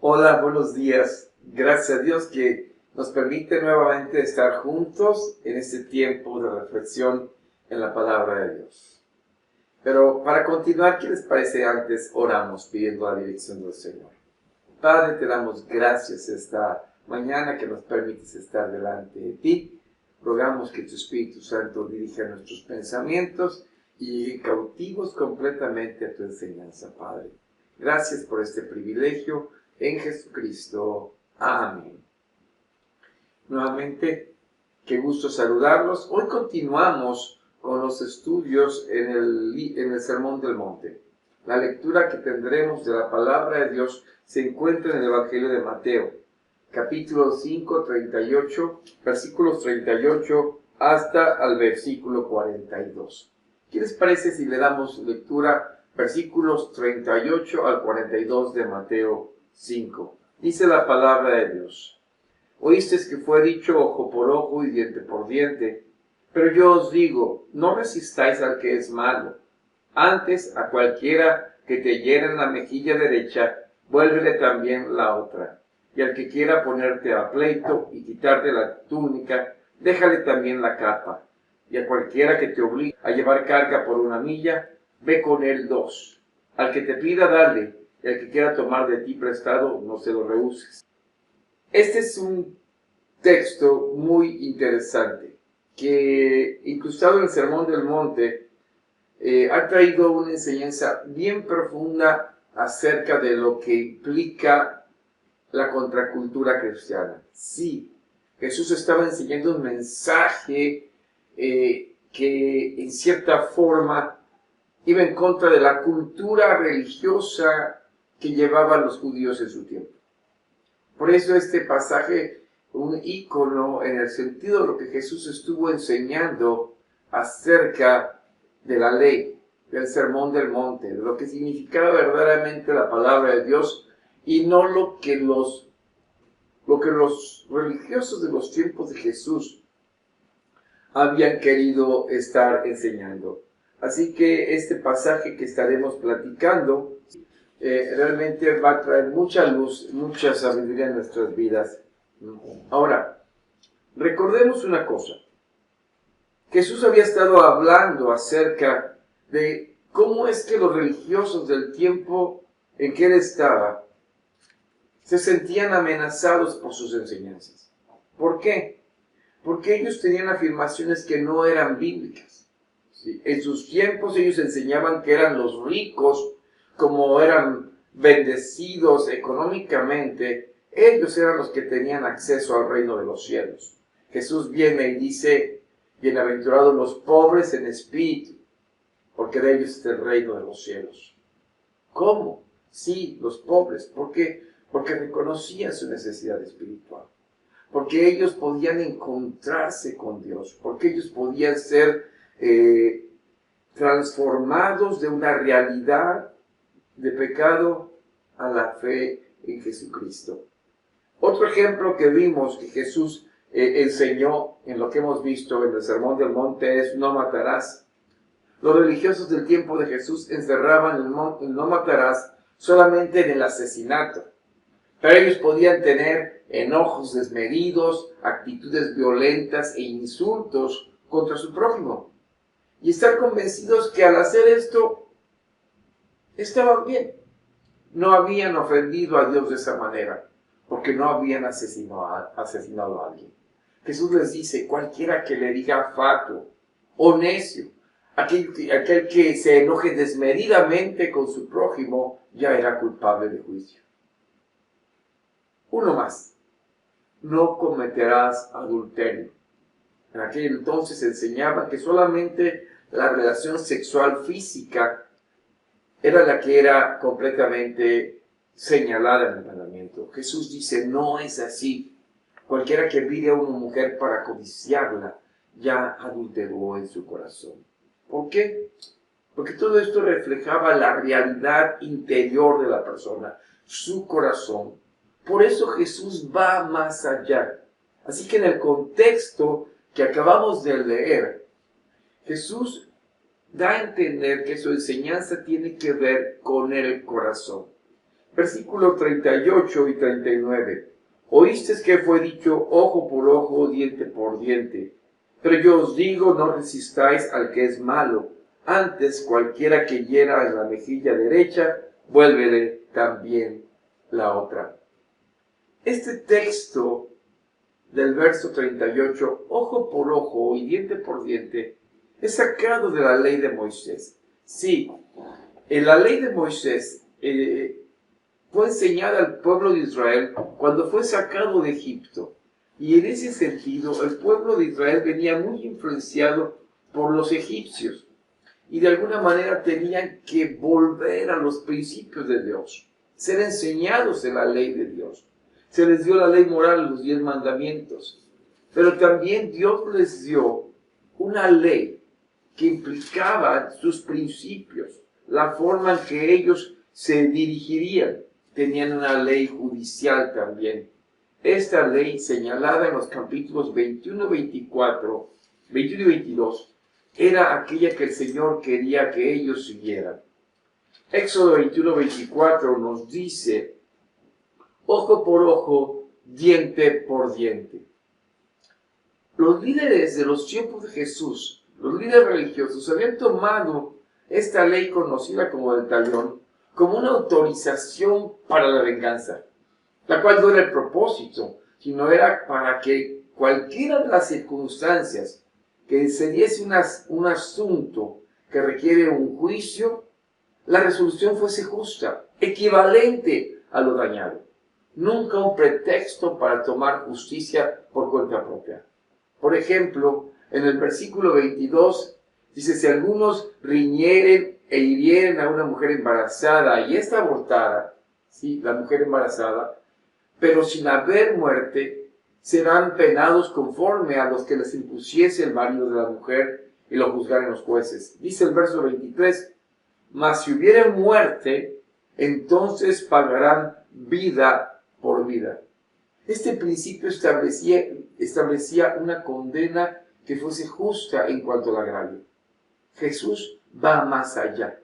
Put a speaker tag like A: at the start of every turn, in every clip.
A: Hola, buenos días. Gracias a Dios que nos permite nuevamente estar juntos en este tiempo de reflexión en la palabra de Dios. Pero para continuar, ¿qué les parece antes? Oramos pidiendo la dirección del Señor. Padre, te damos gracias esta mañana que nos permites estar delante de ti. Rogamos que tu Espíritu Santo dirija nuestros pensamientos y cautivos completamente a tu enseñanza, Padre. Gracias por este privilegio en Jesucristo. Amén. Nuevamente, qué gusto saludarlos. Hoy continuamos con los estudios en el Sermón del Monte. La lectura que tendremos de la palabra de Dios se encuentra en el Evangelio de Mateo, capítulo 5, 38, versículos 38 hasta al versículo 42. ¿Qué les parece si le damos lectura versículos 38 al 42 de Mateo 5? Dice la palabra de Dios: Oísteis que fue dicho ojo por ojo y diente por diente, pero yo os digo, no resistáis al que es malo. Antes, a cualquiera que te hiera en la mejilla derecha, vuélvele también la otra. Y al que quiera ponerte a pleito y quitarte la túnica, déjale también la capa. Y a cualquiera que te obligue a llevar carga por 1 milla, ve con él 2. Al que te pida, dale, y al que quiera tomar de ti prestado, no se lo rehuses. Este es un texto muy interesante, que incrustado en el Sermón del Monte, ha traído una enseñanza bien profunda acerca de lo que implica la contracultura cristiana. Sí, Jesús estaba enseñando un mensaje que en cierta forma iba en contra de la cultura religiosa que llevaban los judíos en su tiempo. Por eso este pasaje, un ícono en el sentido de lo que Jesús estuvo enseñando acerca de la ley, del Sermón del Monte, de lo que significaba verdaderamente la palabra de Dios y no lo que los religiosos de los tiempos de Jesús habían querido estar enseñando. Así que este pasaje que estaremos platicando realmente va a traer mucha luz, mucha sabiduría en nuestras vidas. Ahora, recordemos una cosa. Jesús había estado hablando acerca de cómo es que los religiosos del tiempo en que él estaba se sentían amenazados por sus enseñanzas. ¿Por qué? Porque ellos tenían afirmaciones que no eran bíblicas. ¿Sí? En sus tiempos ellos enseñaban que eran los ricos, como eran bendecidos económicamente, ellos eran los que tenían acceso al reino de los cielos. Jesús viene y dice: bienaventurados los pobres en espíritu, porque de ellos es el reino de los cielos. ¿Cómo? Sí, los pobres. ¿Por qué? Porque reconocían su necesidad espiritual. Porque ellos podían encontrarse con Dios. Porque ellos podían ser transformados de una realidad de pecado a la fe en Jesucristo. Otro ejemplo que vimos que Jesús enseñó en lo que hemos visto en el Sermón del Monte es: no matarás. Los religiosos del tiempo de Jesús encerraban el no matarás solamente en el asesinato, pero ellos podían tener enojos desmedidos, actitudes violentas e insultos contra su prójimo y estar convencidos que al hacer esto estaban bien. No habían ofendido a Dios de esa manera, porque no habían asesinado a alguien. Jesús les dice: cualquiera que le diga fatuo o necio, aquel que se enoje desmedidamente con su prójimo, ya era culpable de juicio. Uno más: no cometerás adulterio. En aquel entonces enseñaba que solamente la relación sexual física era la que era completamente señalada en el mandamiento. Jesús dice: no es así. Cualquiera que mire a una mujer para codiciarla, ya adulteró en su corazón. ¿Por qué? Porque todo esto reflejaba la realidad interior de la persona, su corazón. Por eso Jesús va más allá. Así que en el contexto que acabamos de leer, Jesús da a entender que su enseñanza tiene que ver con el corazón. Versículos 38 y 39. Oísteis que fue dicho ojo por ojo, diente por diente. Pero yo os digo, no resistáis al que es malo. Antes, cualquiera que hiera en la mejilla derecha, vuélvele también la otra. Este texto del verso 38, ojo por ojo y diente por diente, es sacado de la ley de Moisés. Sí, en la ley de Moisés fue enseñada al pueblo de Israel cuando fue sacado de Egipto. Y en ese sentido, el pueblo de Israel venía muy influenciado por los egipcios. Y de alguna manera tenían que volver a los principios de Dios, ser enseñados en la ley de Dios. Se les dio la ley moral, los 10 mandamientos. Pero también Dios les dio una ley que implicaba sus principios, la forma en que ellos se dirigirían. Tenían una ley judicial también. Esta ley, señalada en los capítulos 21 y 22, era aquella que el Señor quería que ellos siguieran. Éxodo 21-24 nos dice, ojo por ojo, diente por diente. Los líderes de los tiempos de Jesús, los líderes religiosos, habían tomado esta ley conocida como el talión como una autorización para la venganza, la cual no era el propósito, sino era para que cualquiera de las circunstancias que se diese un asunto que requiere un juicio, la resolución fuese justa, equivalente a lo dañado. Nunca un pretexto para tomar justicia por cuenta propia. Por ejemplo, en el versículo 22 dice, si algunos riñeren e hirieren a una mujer embarazada y ésta abortara, ¿sí? La mujer embarazada, pero sin haber muerte, serán penados conforme a los que les impusiese el marido de la mujer y lo juzgaren los jueces. Dice el verso 23, mas si hubiere muerte, entonces pagarán vida por vida. Este principio establecía una condena que fuese justa en cuanto al agravio. Jesús va más allá.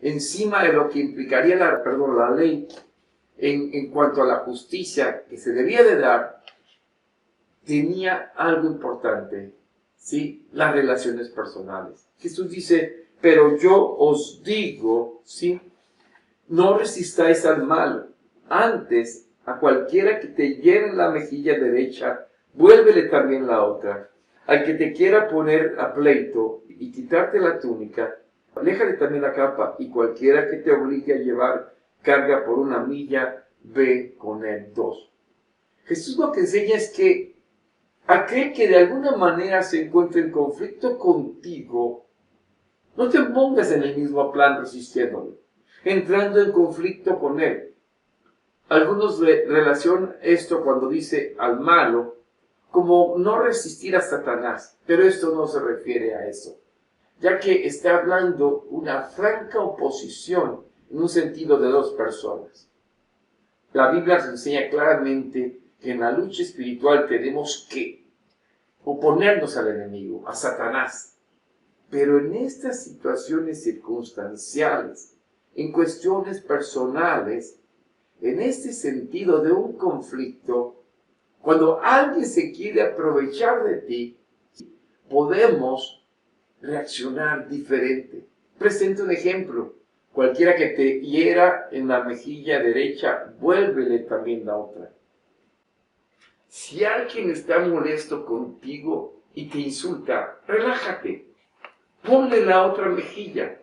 A: Encima de lo que implicaría la ley en cuanto a la justicia que se debía de dar, tenía algo importante, ¿sí? Las relaciones personales. Jesús dice, pero yo os digo, ¿sí? No resistáis al mal. Antes, a cualquiera que te hiere en la mejilla derecha, vuélvele también la otra. Al que te quiera poner a pleito y quitarte la túnica, aléjale también la capa. Y cualquiera que te obligue a llevar carga por una milla, ve con él 2. Jesús lo que enseña es que aquel que de alguna manera se encuentre en conflicto contigo, no te pongas en el mismo plan resistiéndole, entrando en conflicto con él. Algunos relacionan esto cuando dice al malo como no resistir a Satanás, pero esto no se refiere a eso, ya que está hablando una franca oposición en un sentido de 2 personas. La Biblia nos enseña claramente que en la lucha espiritual tenemos que oponernos al enemigo, a Satanás. Pero en estas situaciones circunstanciales, en cuestiones personales, en este sentido de un conflicto, cuando alguien se quiere aprovechar de ti, podemos reaccionar diferente. Presento un ejemplo. Cualquiera que te hiera en la mejilla derecha, vuélvele también la otra. Si alguien está molesto contigo y te insulta, relájate. Ponle la otra mejilla.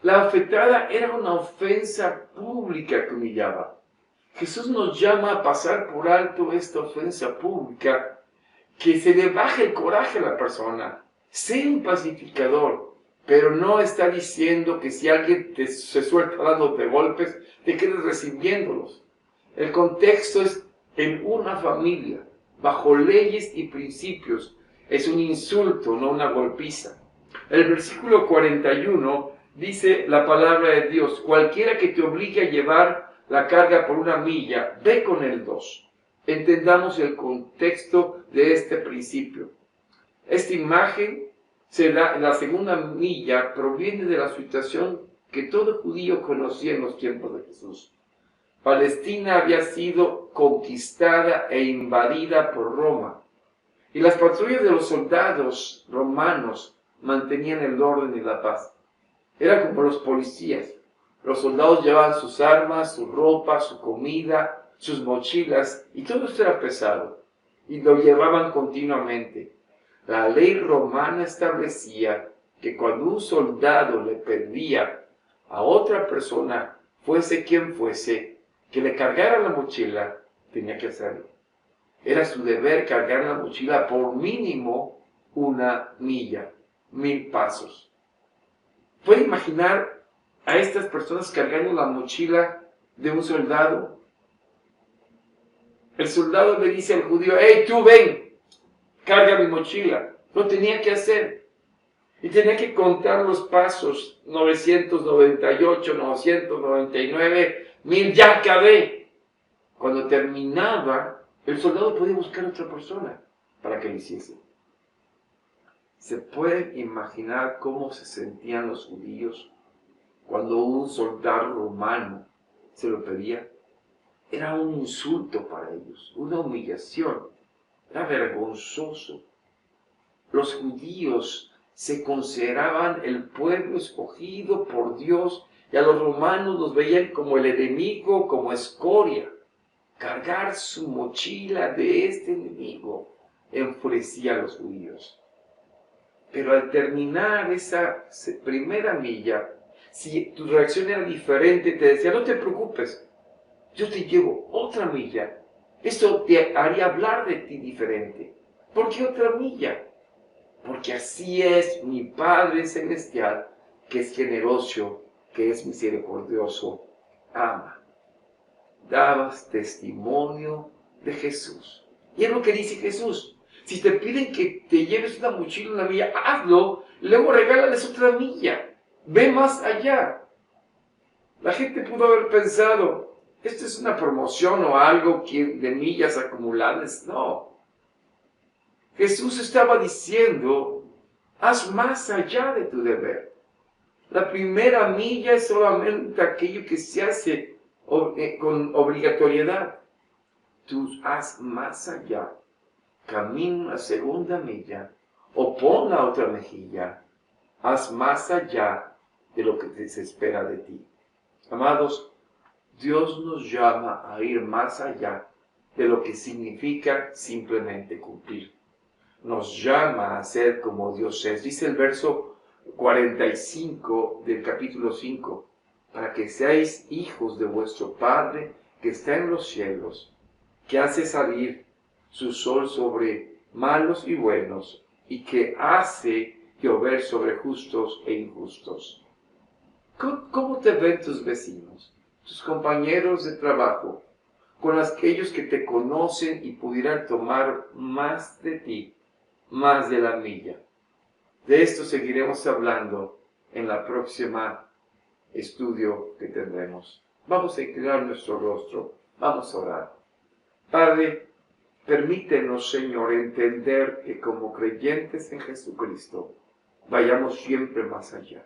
A: La afectada era una ofensa pública que humillaba. Jesús nos llama a pasar por alto esta ofensa pública, que se le baje el coraje a la persona. Sé un pacificador, pero no está diciendo que si alguien se suelta dándote golpes, te quedes recibiéndolos. El contexto es en una familia, bajo leyes y principios. Es un insulto, no una golpiza. El versículo 41 dice la palabra de Dios, cualquiera que te obligue a llevar la carga por una milla, ve con el 2. Entendamos el contexto de este principio. Esta imagen se da en la segunda milla, proviene de la situación que todo judío conocía en los tiempos de Jesús. Palestina había sido conquistada e invadida por Roma, y las patrullas de los soldados romanos mantenían el orden y la paz. Era como los policías. Los soldados llevaban sus armas, su ropa, su comida, sus mochilas, y todo esto era pesado, y lo llevaban continuamente. La ley romana establecía que cuando un soldado le pedía a otra persona, fuese quien fuese, que le cargara la mochila, tenía que hacerlo. Era su deber cargar la mochila por mínimo 1 milla, 1000 pasos. ¿Puede imaginar a estas personas cargando la mochila de un soldado? El soldado le dice al judío: hey, tú ven, carga mi mochila. Lo tenía que hacer. Y tenía que contar los pasos: 998, 999, 1000, ya acabé. Cuando terminaba, el soldado podía buscar otra persona para que lo hiciese. ¿Se puede imaginar cómo se sentían los judíos cuando un soldado romano se lo pedía? Era un insulto para ellos, una humillación, era vergonzoso. Los judíos se consideraban el pueblo escogido por Dios, y a los romanos los veían como el enemigo, como escoria. Cargar su mochila de este enemigo enfurecía a los judíos. Pero al terminar esa primera milla, si tu reacción era diferente, te decía: no te preocupes, yo te llevo otra milla. Esto te haría hablar de ti diferente. ¿Por qué otra milla? Porque así es mi Padre Celestial, que es generoso, que es misericordioso, ama. Dabas testimonio de Jesús. Y es lo que dice Jesús: si te piden que te lleves una mochila, 1 milla, hazlo, luego regálales otra milla. Ve más allá. La gente pudo haber pensado: esto es una promoción o algo de millas acumuladas. No. Jesús estaba diciendo: haz más allá de tu deber. La primera milla es solamente aquello que se hace con obligatoriedad. Tú haz más allá. Camina una segunda milla, o pon la otra mejilla. Haz más allá de lo que se espera de ti. Amados, Dios nos llama a ir más allá de lo que significa simplemente cumplir. Nos llama a ser como Dios es. Dice el verso 45 del capítulo 5, para que seáis hijos de vuestro Padre que está en los cielos, que hace salir su sol sobre malos y buenos, y que hace llover sobre justos e injustos. ¿Cómo te ven tus vecinos, tus compañeros de trabajo, con aquellos que te conocen y pudieran tomar más de ti, más de la milla? De esto seguiremos hablando en la próxima estudio que tendremos. Vamos a inclinar nuestro rostro, vamos a orar. Padre, permítenos, Señor, entender que como creyentes en Jesucristo, vayamos siempre más allá,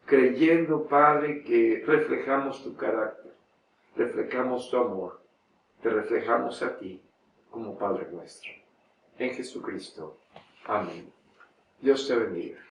A: creyendo, Padre, que reflejamos tu carácter, reflejamos tu amor, te reflejamos a ti como Padre nuestro. En Jesucristo. Amén. Dios te bendiga.